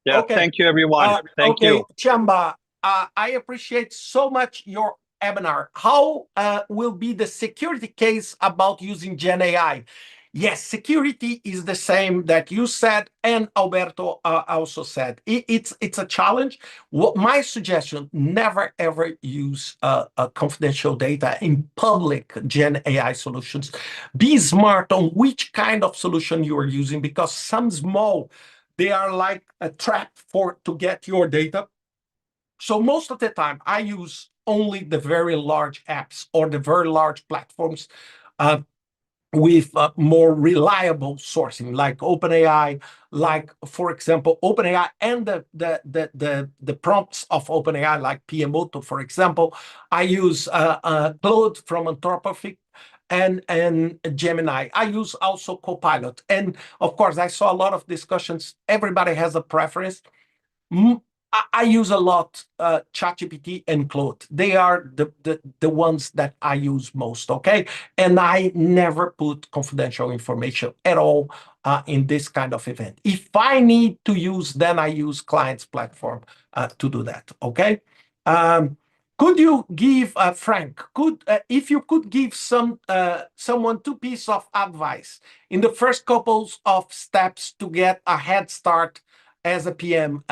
Yeah. Okay. Thank you, everyone. Thank okay, you. Chamba, I appreciate so much your webinar. How will be the security case about using Gen AI? Yes, security is the same that you said and Alberto also said. It's a challenge. My suggestion: never ever use confidential data in public Gen AI solutions. Be smart on which kind of solution you are using, because some small, they are like a trap to get your data. So most of the time, I use only the very large apps or the very large platforms with more reliable sourcing, like OpenAI, like, for example, OpenAI and the prompts of OpenAI, like PMOTO, for example. I use Claude from Anthropic and Gemini. I use also Copilot. And of course, I saw a lot of discussions. Everybody has a preference. I use a lot ChatGPT and Claude. They are the ones that I use most, okay? And I never put confidential information at all in this kind of event. If I need to use, then I use client's platform to do that, okay? Could you give, Frank, if you could give someone two pieces of advice in the first couple of steps to get a head start as a PM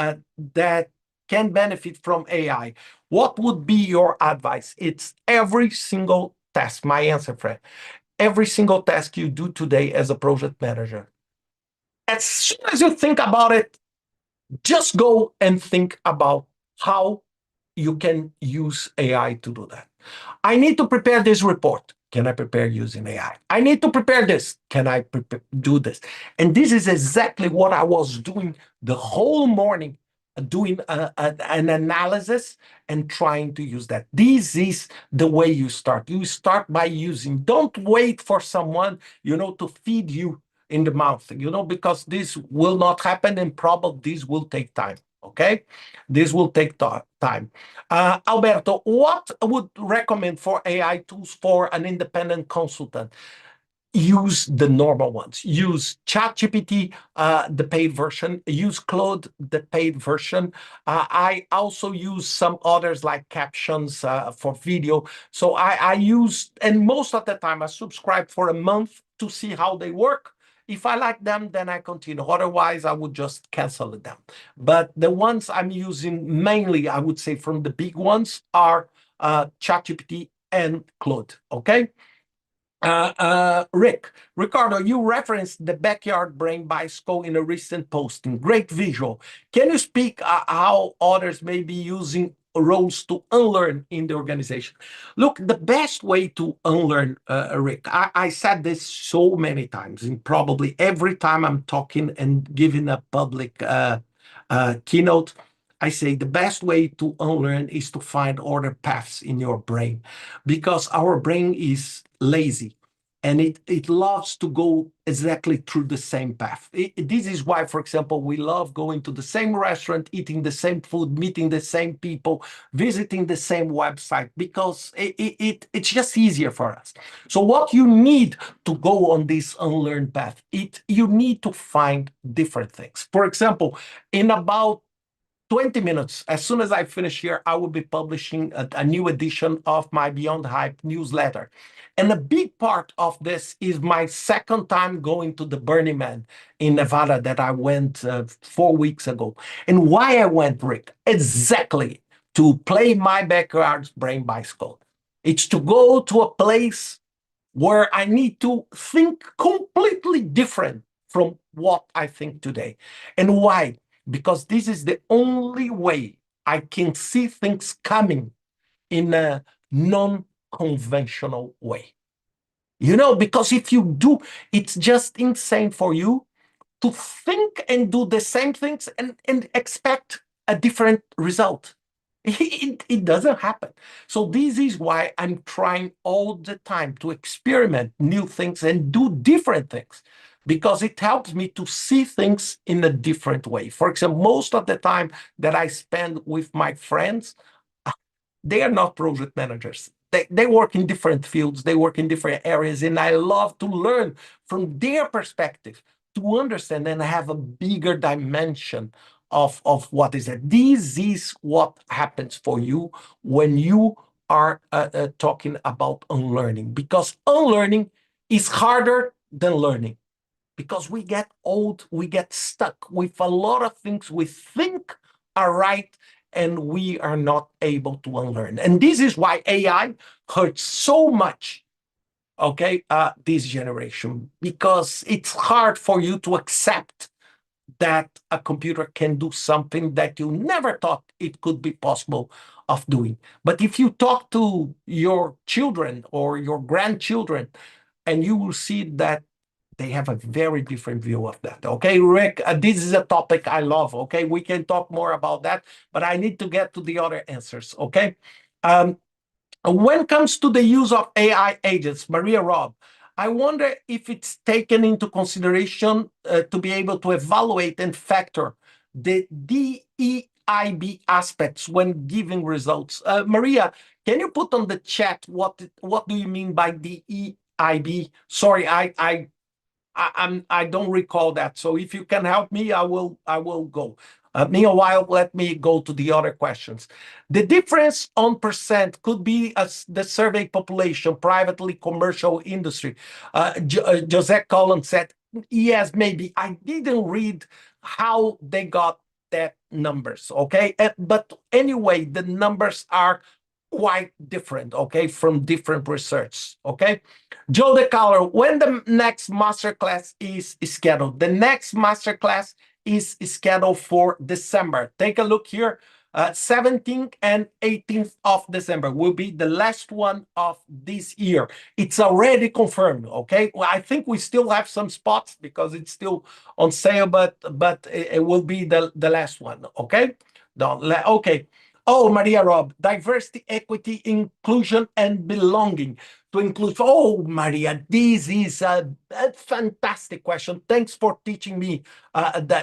that can benefit from AI, what would be your advice? It's every single task. My answer, Fred, every single task you do today as a project manager, as soon as you think about it, just go and think about how you can use AI to do that. I need to prepare this report. Can I prepare using AI? I need to prepare this. Can I do this? And this is exactly what I was doing the whole morning, doing an analysis and trying to use that. This is the way you start. You start by using. Don't wait for someone, to feed you in the mouth, because this will not happen, and probably this will take time. Okay, this will take time. Alberto, what would recommend for AI tools for an independent consultant? Use the normal ones. Use ChatGPT, the paid version. Use Claude, the paid version. I also use some others like captions for video. So I use, and most of the time I subscribe for a month to see how they work. If I like them, then I continue. Otherwise, I would just cancel them. But the ones I'm using mainly, I would say from the big ones, are ChatGPT and Claude. Okay. Ricardo, you referenced the backyard brain bicycle in a recent posting. Great visual. Can you speak how others may be using roles to unlearn in the organization? Look, the best way to unlearn, Rick, I said this so many times, and probably every time I'm talking and giving a public keynote, I say the best way to unlearn is to find other paths in your brain, because our brain is lazy and it loves to go exactly through the same path. This is why, for example, we love going to the same restaurant, eating the same food, meeting the same people, visiting the same website, because it's just easier for us. So what you need to go on this unlearned path, you need to find different things. For example, in about 20 minutes, as soon as I finish here, I will be publishing a new edition of my Beyond Hype newsletter. And a big part of this is my second time going to the Burning Man in Nevada that I went 4 weeks ago. And why I went, Rick? Exactly to play my backyard brain bicycle. It's to go to a place where I need to think completely different from what I think today. And why? Because this is the only way I can see things coming in a non-conventional way. Because if you do, it's just insane for you to think and do the same things and expect a different result. It doesn't happen. So this is why I'm trying all the time to experiment new things and do different things, because it helps me to see things in a different way. For example, most of the time that I spend with my friends, they are not project managers. They work in different fields, they work in different areas, and I love to learn from their perspective to understand and have a bigger dimension of what is it. This is what happens for you when you are talking about unlearning, because unlearning is harder than learning, because we get old, we get stuck with a lot of things we think are right, and we are not able to unlearn. And this is why AI hurts so much, okay, this generation, because it's hard for you to accept that a computer can do something that you never thought it could be possible of doing. But if you talk to your children or your grandchildren, and you will see that they have a very different view of that. Okay, Rick, this is a topic I love. Okay, we can talk more about that, but I need to get to the other answers. Okay. When it comes to the use of AI agents, Maria Rob, I wonder if it's taken into consideration to be able to evaluate and factor the DEIB aspects when giving results. Maria, can you put on the chat what do you mean by DEIB? Sorry, I don't recall that. So if you can help me, I will go. Meanwhile, let me go to the other questions. The difference on percent could be the survey population, privately commercial industry. Jose Collins said, yes, maybe. I didn't read how they got that numbers, okay? But anyway, the numbers are quite different, okay, from different research, okay? Joe DeColor, when the next masterclass is scheduled? The next masterclass is scheduled for December. Take a look here. 17th and 18th of December will be the last one of this year. It's already confirmed, okay? Well, I think we still have some spots because it's still on sale, but it will be the last one, okay? Okay. Oh, Maria Rob, diversity, equity, inclusion, and belonging. To include, oh, Maria, this is a fantastic question. Thanks for teaching me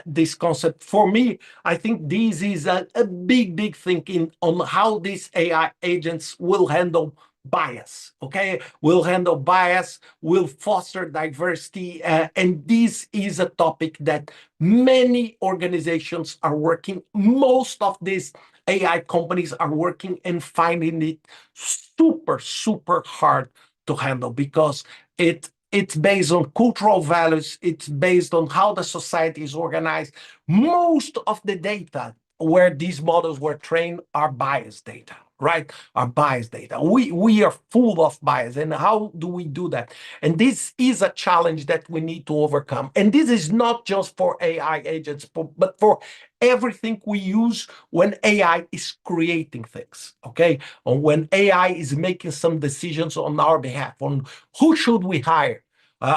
this concept. For me, I think this is a big thing on how these AI agents will handle bias, okay? Will handle bias, will foster diversity, and this is a topic that many organizations are working. Most of these AI companies are working and finding it super hard to handle, because it's based on cultural values, it's based on how the society is organized. Most of the data where these models were trained are biased data. right? Our bias data. We are full of bias. And how do we do that? And this is a challenge that we need to overcome. And this is not just for AI agents, but for everything we use when AI is creating things, okay? Or when AI is making some decisions on our behalf, on who should we hire,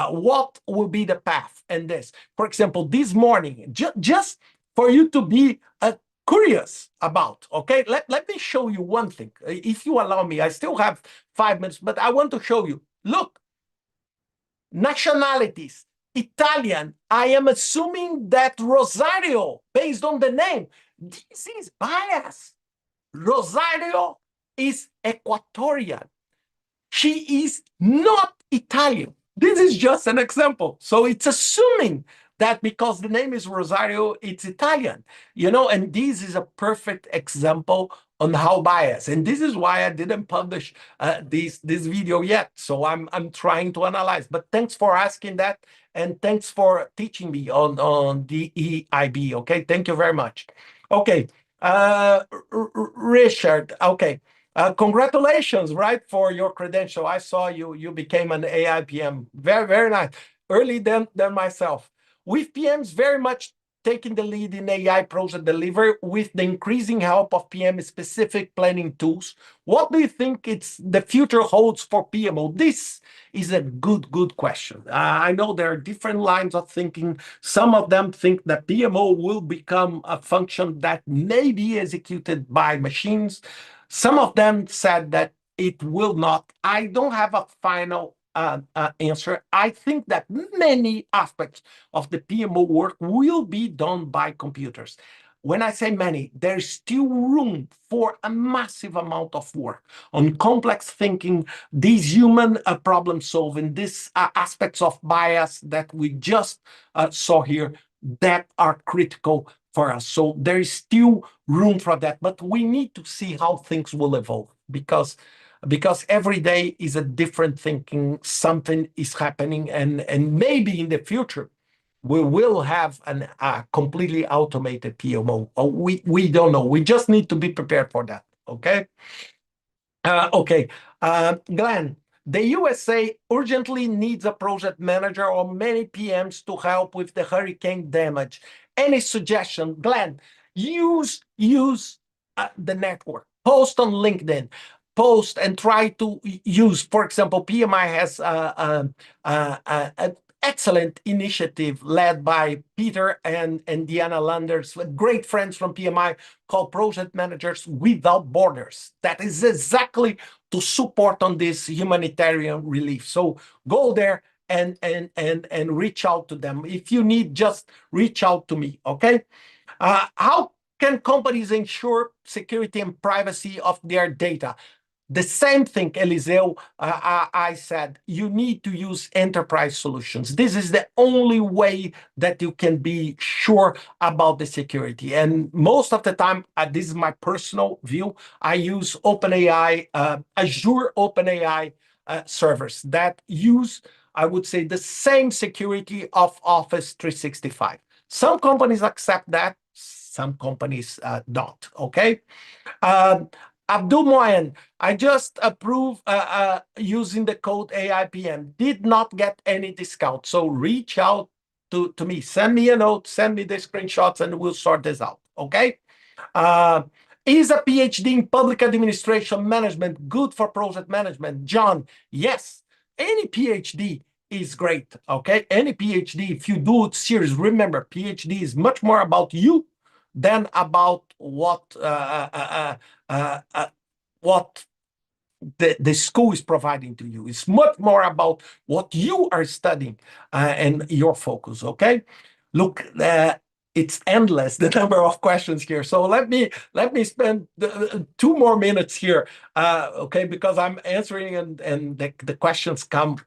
what will be the path, and this. For example, this morning, just for you to be curious about, okay? Let me show you one thing. If you allow me, I still have 5 minutes, but I want to show you. Look, nationalities. Italian, I am assuming that Rosario, based on the name, this is bias. Rosario is Ecuadorian. She is not Italian. This is just an example. So it's assuming that because the name is Rosario, it's Italian, and this is a perfect example on how bias. And this is why I didn't publish this video yet. So I'm trying to analyze. But thanks for asking that, and thanks for teaching me on the EIB. Okay, thank you very much. Okay, Richard. Okay. Congratulations, right, for your credential. I saw you became an AI PM. Very, very nice. Early than myself. With PMs very much taking the lead in AI project delivery with the increasing help of PM-specific planning tools. What do you think the future holds for PMO? This is a good question. I know there are different lines of thinking. Some of them think that PMO will become a function that may be executed by machines. Some of them said that it will not. I don't have a final answer. I think that many aspects of the PMO work will be done by computers. When I say many, there's still room for a massive amount of work on complex thinking, these human problem solving, these aspects of bias that we just saw here that are critical for us. So there is still room for that, but we need to see how things will evolve because every day is a different thinking, something is happening, and maybe in the future we will have a completely automated PMO. We don't know. We just need to be prepared for that. Okay. Okay, Glenn, the USA urgently needs a project manager or many PMs to help with the hurricane damage. Any suggestion, Glenn? Use the network. Post on LinkedIn. Post and try to use. For example, PMI has an excellent initiative led by Peter and Diana Landers, great friends from PMI, called Project Managers Without Borders. That is exactly to support on this humanitarian relief. So go there and reach out to them. If you need, just reach out to me, okay? How can companies ensure security and privacy of their data? The same thing, Eliseo, I said, you need to use enterprise solutions. This is the only way that you can be sure about the security. And most of the time, this is my personal view, I use OpenAI, Azure OpenAI servers that use, I would say, the same security of Office 365. Some companies accept that, some companies don't, okay? Abdul Moyen, I just approved using the code AIPM. Did not get any discount. So reach out to me. Send me a note, send me the screenshots, and we'll sort this out. Okay? Is a PhD in public administration management good for project management? John, yes. Any PhD is great. Okay? Any PhD, if you do it serious, remember, PhD is much more about you than about what the school is providing to you. It's much more about what you are studying and your focus, okay? Look, it's endless, the number of questions here. So let me spend 2 more minutes here, okay? Because I'm answering and the questions come.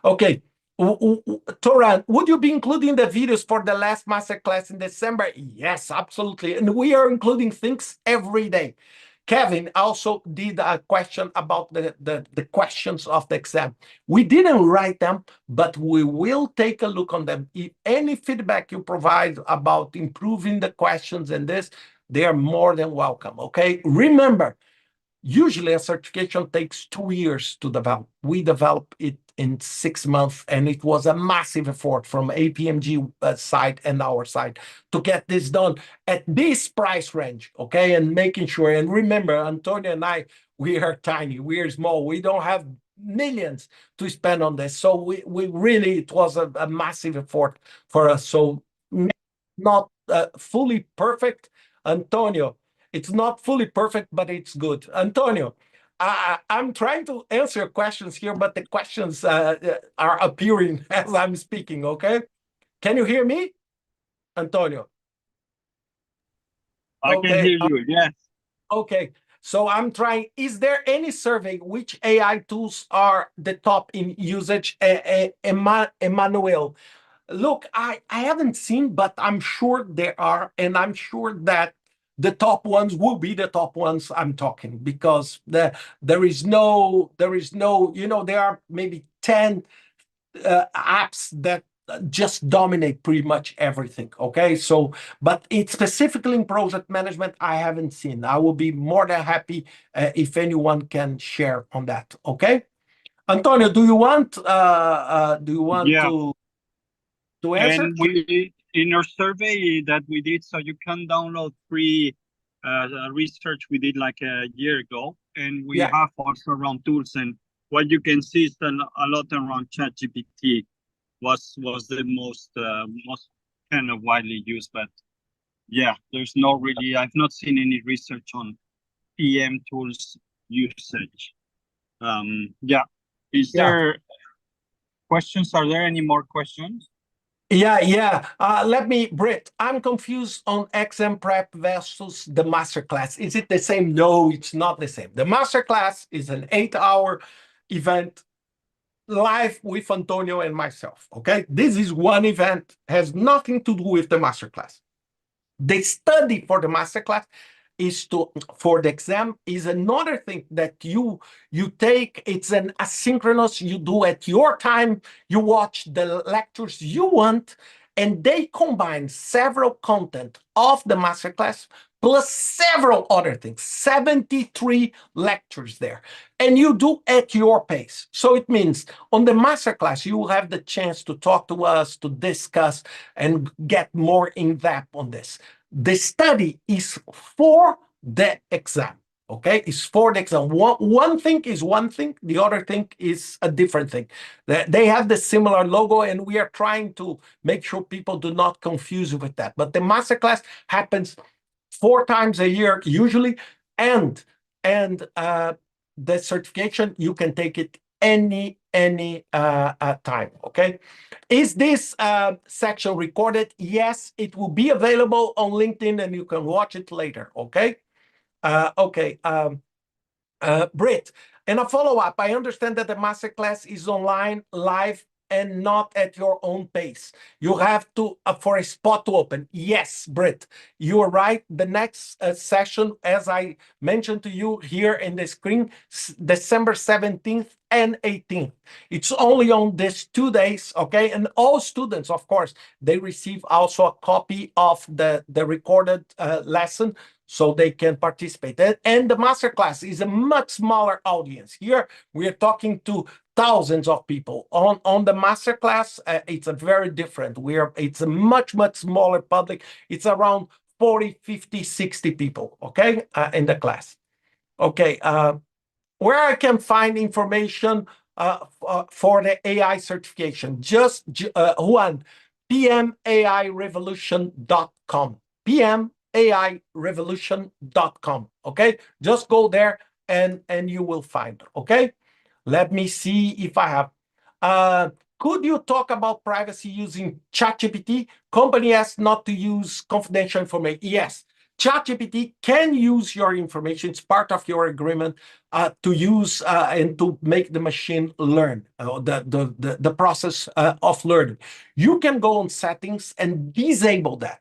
Okay. Toran, would you be including the videos for the last masterclass in December? Yes, absolutely. And we are including things every day. Kevin also did a question about the questions of the exam. We didn't write them, but we will take a look on them. If any feedback you provide about improving the questions and this, they are more than welcome. Okay, remember, usually a certification takes 2 years to develop. We developed it in 6 months, and it was a massive effort from APMG side and our side to get this done at this price range, okay? And making sure, and remember, Antonio and I, we are tiny, we are small, we don't have millions to spend on this. So we really, it was a massive effort for us. So not fully perfect, Antonio. It's not fully perfect, but it's good. Antonio, I'm trying to answer your questions here, but the questions are appearing as I'm speaking, okay? Can you hear me, Antonio? I can Okay, hear you, yes. okay. So I'm trying, is there any survey which AI tools are the top in usage? Emmanuel, look, I haven't seen, but I'm sure there are, and I'm sure that the top ones will be the top ones I'm talking, because there is no, there are maybe 10 apps that just dominate pretty much everything. Okay, so but it's specifically in project management, I haven't seen. I will be more than happy if anyone can share on that. Okay, Antonio, do you want Yeah, to answer? and we in our survey that we did, so you can download free research we did like a year ago, and we Yeah. have also around tools, and what you can see is a lot around ChatGPT was the most kind of widely used, but yeah, there's no really, I've not seen any research on PM tools usage. Yeah, is Yeah. there questions? Are there any more questions? Yeah. Let me, Britt, I'm confused on exam prep versus the masterclass. Is it the same? No, it's not the same. The masterclass is an 8-hour event live with Antonio and myself. Okay, this is one event, has nothing to do with the masterclass. The study for the masterclass is for the exam is another thing that you take. It's an asynchronous, you do at your time, you watch the lectures you want, and they combine several content of the masterclass plus several other things, 73 lectures there, and you do at your pace. So it means on the masterclass you will have the chance to talk to us, to discuss and get more in depth on this. The study is for the exam. Okay, it's for the exam. One thing is one thing, the other thing is a different thing. They have the similar logo, and we are trying to make sure people do not confuse with that. But the masterclass happens 4 times a year usually, and the certification you can take it any time. Okay, is this section recorded? Yes, it will be available on LinkedIn, and you can watch it later. Okay. Okay. Britt, and a follow-up. I understand that the masterclass is online, live, and not at your own pace. You have to, for a spot to open. Yes, Britt, you are right. The next session, as I mentioned to you here in the screen, December 17th and 18th. It's only on these 2 days, okay? And all students, of course, they receive also a copy of the recorded lesson, so they can participate. And the masterclass is a much smaller audience. Here, we are talking to thousands of people. On the masterclass, it's a very different. It's a much smaller public. It's around 40, 50, 60 people, okay, in the class. Okay, where I can find information for the AI certification, just Juan, pmairevolution.com. pmairevolution.com. Okay, just go there and you will find. Okay, let me see if I have. Could you talk about privacy using ChatGPT? Company asked not to use confidential information. Yes, ChatGPT can use your information. It's part of your agreement to use and to make the machine learn, the process of learning. You can go on settings and disable that,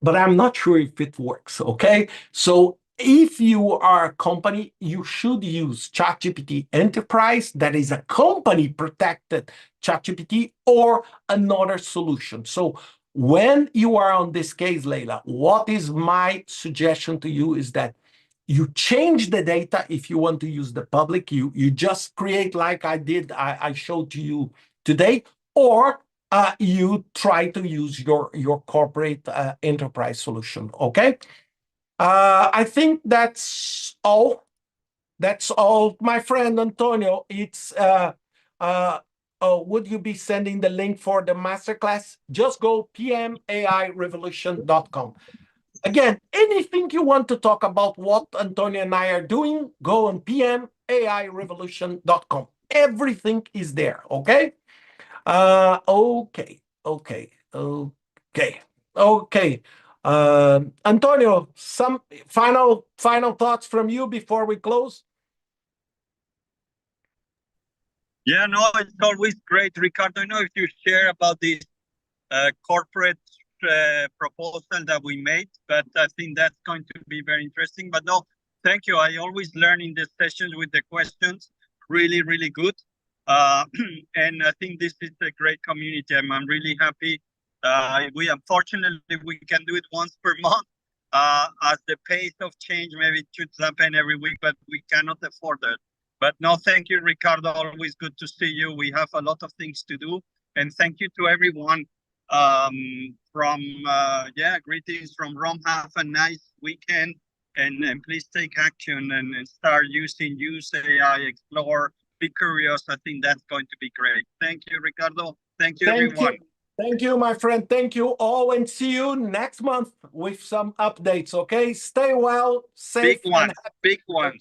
but I'm not sure if it works. Okay, so if you are a company, you should use ChatGPT Enterprise, that is a company protected ChatGPT, or another solution. So When you are on this case, Leila, what is my suggestion to you is that you change the data if you want to use the public. You just create like I did, I showed to you today, or you try to use your corporate enterprise solution. Okay. I think that's all. That's all, my friend Antonio. It's would you be sending the link for the masterclass? Just go pmairevolution.com. Again, anything you want to talk about what Antonio and I are doing, go on pmairevolution.com. Everything is there, okay? Okay. Antonio, some final thoughts from you before we close? Yeah, no, it's always great, Ricardo. I know if you share about this corporate proposal that we made, but I think that's going to be very interesting. But no, thank you. I always learn in the sessions with the questions. Really, really good. And I think this is a great community. I'm really happy. We unfortunately we can do it once per month. As the pace of change, maybe it should happen every week, but we cannot afford that. But no, thank you, Ricardo. Always good to see you. We have a lot of things to do. And thank you to everyone greetings from Rome. Have a nice weekend. And please take action and start use AI, explore, be curious. I think that's going to be great. Thank you, Ricardo. Thank you, everyone. Thank you, my friend. Thank you all, and see you next month with some updates, okay? Stay well, safe. Big ones.